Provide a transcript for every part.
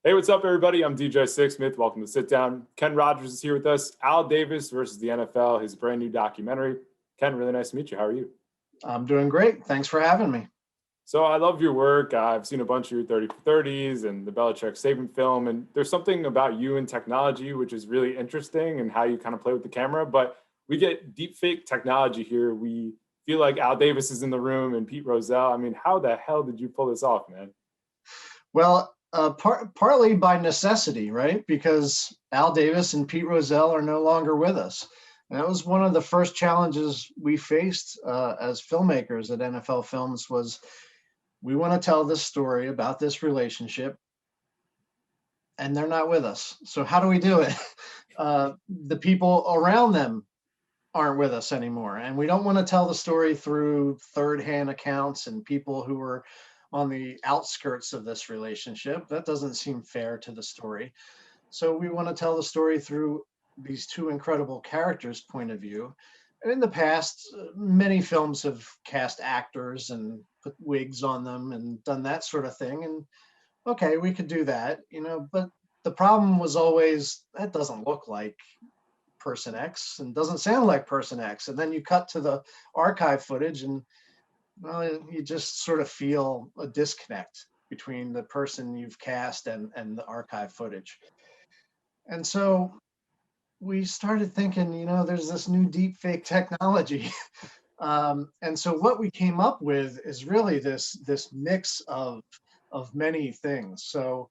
Hey, what's up, everybody? I'm DJ Sixsmith. Welcome to Sit Down. Ken Rodgers is here with us. Al Davis versus the NFL, his brand new documentary. Ken, really nice to meet you. How are you? I'm doing great. Thanks for having me. So I love your work. I've seen a bunch of your 30 for 30s and the Belichick saving film. And there's something about you and technology, which is really interesting and how you kind of play with the camera. But we get deep fake technology here. We feel like Al Davis is in the room and Pete Rozelle. I mean, how the hell did you pull this off, man? Well, partly by necessity, right? Because Al Davis and Pete Rozelle are no longer with us. And that was one of the first challenges we faced as filmmakers at NFL Films was we want to tell this story about this relationship, and they're not with us. So how do we do it? The people around them aren't with us anymore. And we don't want to tell the story through third-hand accounts and people who are on the outskirts of this relationship. That doesn't seem fair to the story. So we want to tell the story through these two incredible characters' point of view. And in the past, many films have cast actors and put wigs on them and done that sort of thing. And okay, we could do that, but the problem was always that doesn't look like person X and doesn't sound like person X. And then you cut to the archive footage and well, you just sort of feel a disconnect between the person you've cast and the archive footage. And so we started thinking, there's this new deep fake technology. And so what we came up with is really this mix of many things. So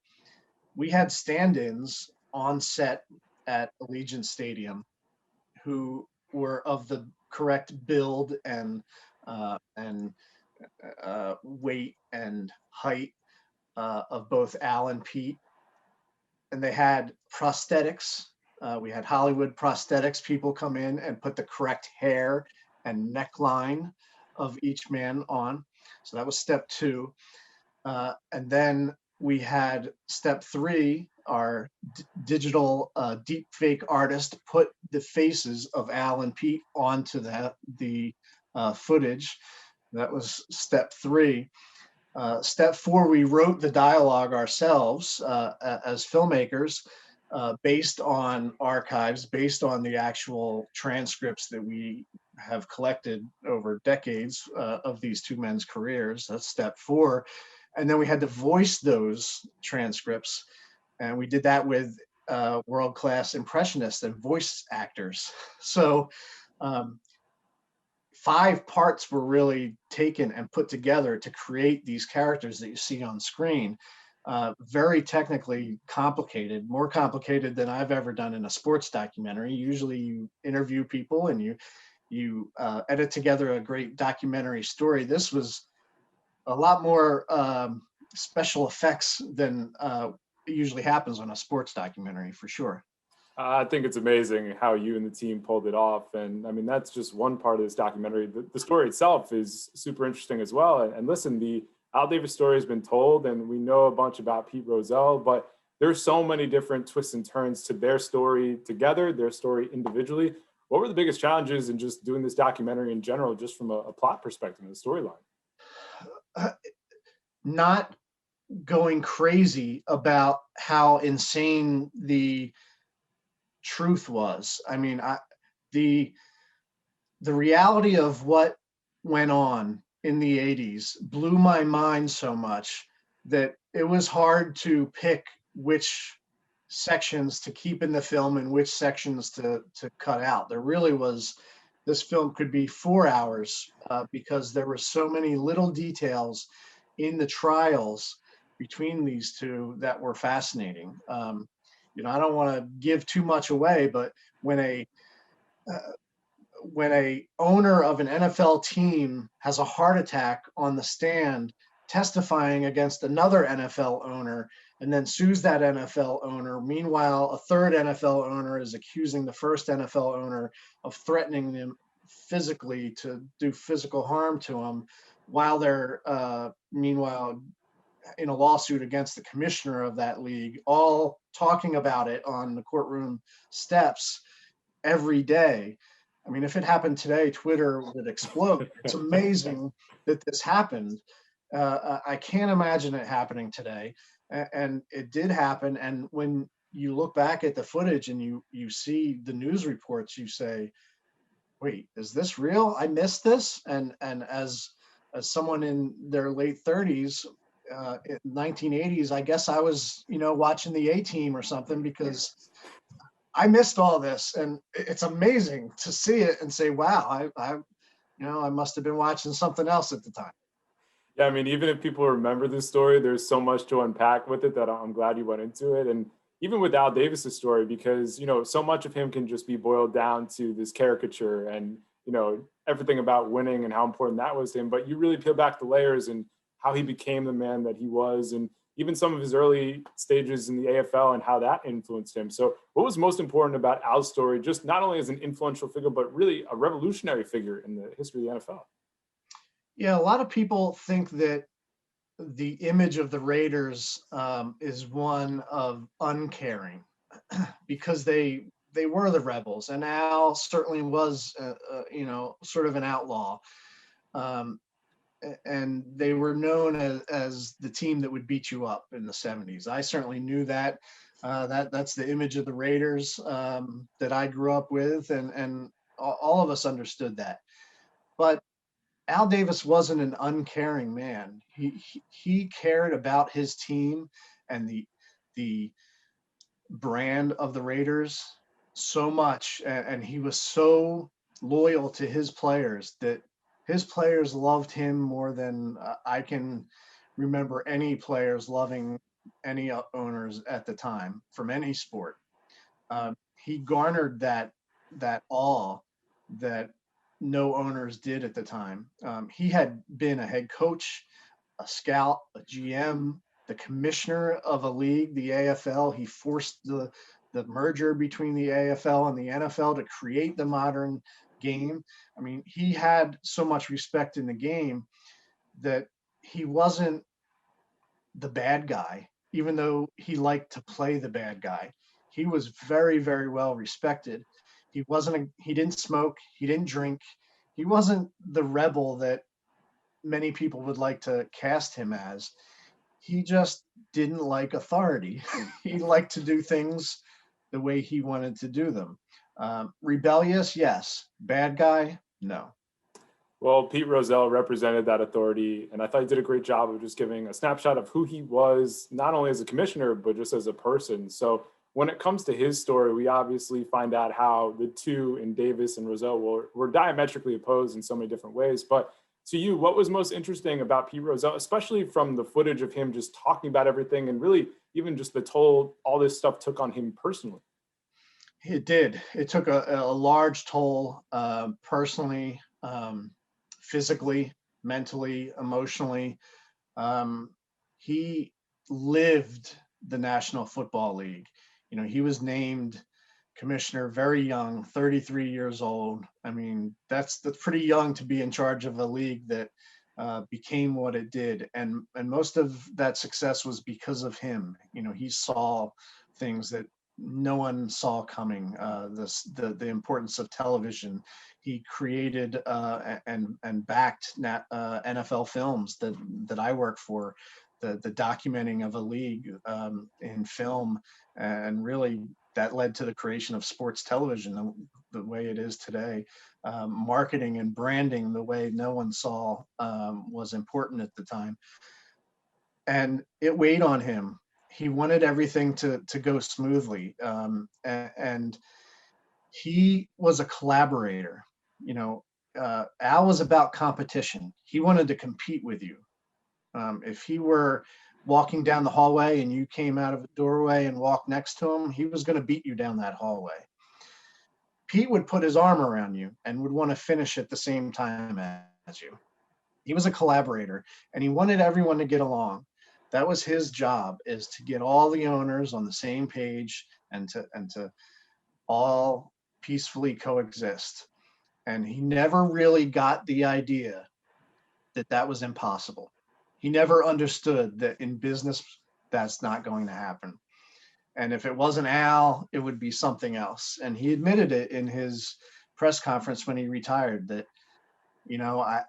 we had stand-ins on set at Allegiant Stadium who were of the correct build and weight and height of both Al and Pete. And they had prosthetics. We had Hollywood prosthetics people come in and put the correct hair and neckline of each man on. So that was step two. And then we had step three, our digital deep fake artist put the faces of Al and Pete onto the footage. That was step three. Step four, we wrote the dialogue ourselves as filmmakers based on archives, based on the actual transcripts that we have collected over decades of these two men's careers. That's step four. And then we had to voice those transcripts. And we did that with world-class impressionists and voice actors. So 5 parts were really taken and put together to create these characters that you see on screen. Very technically complicated, more complicated than I've ever done in a sports documentary. Usually you interview people and you edit together a great documentary story. This was a lot more special effects than usually happens on a sports documentary, for sure. I think it's amazing how you and the team pulled it off. And I mean, that's just one part of this documentary. The story itself is super interesting as well. And listen, the Al Davis story has been told, and we know a bunch about Pete Rozelle, but there's so many different twists and turns to their story together, their story individually. What were the biggest challenges in just doing this documentary in general, just from a plot perspective and the storyline? Not going crazy about how insane the truth was. I mean, the reality of what went on in the 80s blew my mind so much that it was hard to pick which sections to keep in the film and which sections to cut out. There really was, this film could be 4 hours because there were so many little details in the trials between these two that were fascinating. I don't want to give too much away, but when a owner of an NFL team has a heart attack on the stand testifying against another NFL owner and then sues that NFL owner, meanwhile a third NFL owner is accusing the first NFL owner of threatening them physically to do physical harm to him, while they're meanwhile in a lawsuit against the commissioner of that league, all talking about it on the courtroom steps every day. I mean, if it happened today, Twitter would explode. It's amazing that this happened. I can't imagine it happening today. And it did happen. And when you look back at the footage and you see the news reports, you say, wait, is this real? I missed this. And as someone in their late 30s, in 1980s, I guess I was, watching the A Team or something, because I missed all this. And it's amazing to see it and say, wow, I must have been watching something else at the time. Yeah, I mean, even if people remember this story, there's so much to unpack with it that I'm glad you went into it. And even with Al Davis's story, because so much of him can just be boiled down to this caricature and everything about winning and how important that was to him. But you really peel back the layers and how he became the man that he was, and even some of his early stages in the AFL and how that influenced him. So, what was most important about Al's story, just not only as an influential figure, but really a revolutionary figure in the history of the NFL? Yeah, a lot of people think that the image of the Raiders is one of uncaring, because they were the rebels, and Al certainly was, sort of an outlaw, um, and they were known as the team that would beat you up in the '70s. I certainly knew that. That's the image of the Raiders that I grew up with, and all of us understood that. But Al Davis wasn't an uncaring man. He cared about his team and the brand of the Raiders so much, and he was so loyal to his players that his players loved him more than I can remember any players loving any owners at the time from any sport. He garnered that awe that no owners did at the time. He had been a head coach, a scout, a GM, the commissioner of a league, the AFL. He forced the merger between the AFL and the NFL to create the modern game. I mean, he had so much respect in the game that he wasn't the bad guy, even though he liked to play the bad guy. He was very, very well respected. He didn't smoke, he didn't drink. He wasn't the rebel that many people would like to cast him as. He just didn't like authority. He liked to do things the way he wanted to do them. Rebellious, yes. Bad guy, no. Well, Pete Rozelle represented that authority, and I thought he did a great job of just giving a snapshot of who he was, not only as a commissioner, but just as a person. So when it comes to his story, we obviously find out how the two in Davis and Rozelle were diametrically opposed in so many different ways. But to you, what was most interesting about Pete Rozelle, especially from the footage of him just talking about everything and really even just the toll all this stuff took on him personally? It did. It took a large toll, personally, physically, mentally, emotionally. Um, he lived the National Football League. He was named commissioner very young, 33 years old. I mean, that's pretty young to be in charge of a league that became what it did, and most of that success was because of him. He saw things that no one saw coming. The importance of television. He created and backed NFL films that I work for. The documenting of a league in film, and really that led to the creation of sports television the way it is today. Marketing and branding the way no one saw was important at the time. And it weighed on him. He wanted everything to go smoothly. And he was a collaborator. Al was about competition. He wanted to compete with you. If he were walking down the hallway and you came out of a doorway and walked next to him, he was going to beat you down that hallway. Pete would put his arm around you and would want to finish at the same time as you. He was a collaborator, and he wanted everyone to get along. That was his job, is to get all the owners on the same page and to all peacefully coexist. And he never really got the idea that that was impossible. He never understood that in business that's not going to happen. And if it wasn't Al, it would be something else. And he admitted it in his press conference when he retired that,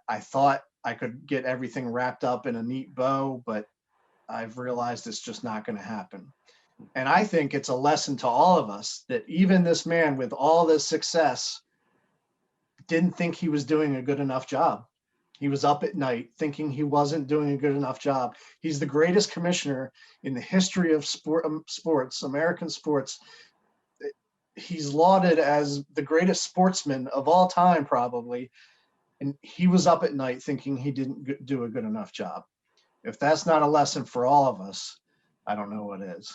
I thought I could get everything wrapped up in a neat bow, but I've realized it's just not going to happen. And I think it's a lesson to all of us that even this man with all this success didn't think he was doing a good enough job. He was up at night thinking he wasn't doing a good enough job. He's the greatest commissioner in the history of sports, American sports. He's lauded as the greatest sportsman of all time, probably. And he was up at night thinking he didn't do a good enough job. If that's not a lesson for all of us, I don't know what is.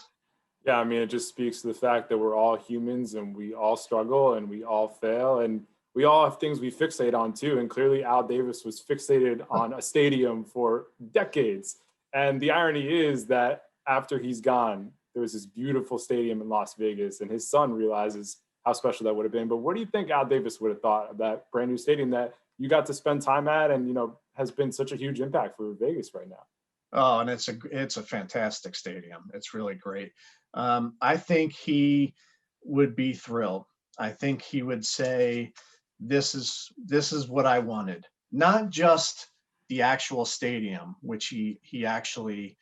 Yeah, I mean, it just speaks to the fact that we're all humans and we all struggle and we all fail and we all have things we fixate on too. And clearly, Al Davis was fixated on a stadium for decades. And the irony is that after he's gone, there was this beautiful stadium in Las Vegas, and his son realizes how special that would have been. But what do you think Al Davis would have thought of that brand new stadium that you got to spend time at and, has been such a huge impact for Vegas right now? Oh, and it's a fantastic stadium. It's really great. I think he would be thrilled. I think he would say, "This is what I wanted." Not just the actual stadium, which he actually,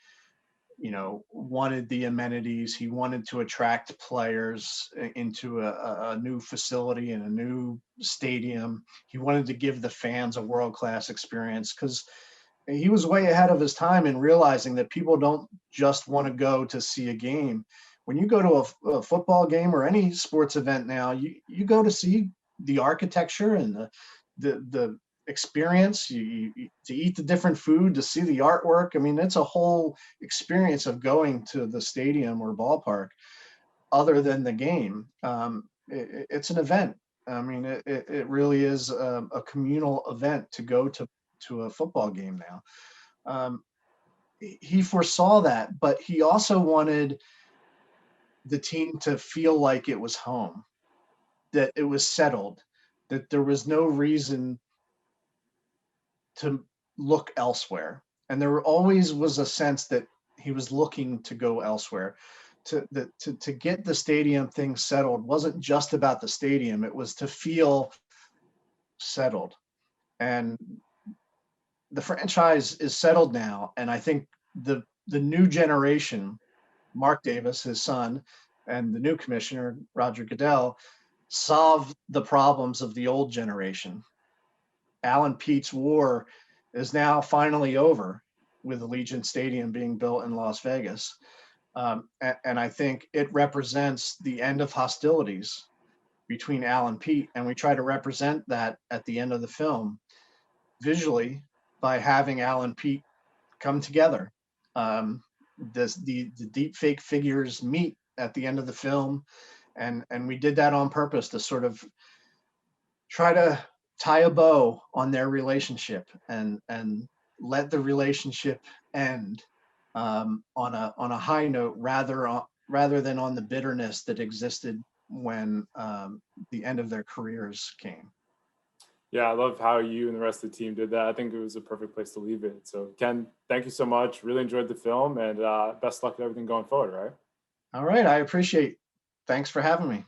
wanted the amenities. He wanted to attract players into a new facility and a new stadium. He wanted to give the fans a world-class experience because he was way ahead of his time in realizing that people don't just want to go to see a game. When you go to a football game or any sports event now, you go to see the architecture and the experience, to eat the different food, to see the artwork. I mean, it's a whole experience of going to the stadium or ballpark other than the game. It's an event. I mean, it really is a communal event to go to a football game now. Um, he foresaw that, but he also wanted the team to feel like it was home, that it was settled, that there was no reason to look elsewhere. And there always was a sense that he was looking to go elsewhere. To get the stadium thing settled wasn't just about the stadium, it was to feel settled. And the franchise is settled now, and I think the new generation, Mark Davis, his son, and the new commissioner, Roger Goodell, solve the problems of the old generation. Alan Pete's war is now finally over with Allegiant Stadium being built in Las Vegas. And I think it represents the end of hostilities between Al and Pete. And we try to represent that at the end of the film visually by having Al and Pete come together. The deep fake figures meet at the end of the film. And we did that on purpose to sort of try to tie a bow on their relationship and let the relationship end on a high note rather than on the bitterness that existed when the end of their careers came. Yeah, I love how you and the rest of the team did that. I think it was a perfect place to leave it. So, Ken, thank you so much. Really enjoyed the film, and best luck with everything going forward, right? All right, I appreciate. Thanks for having me.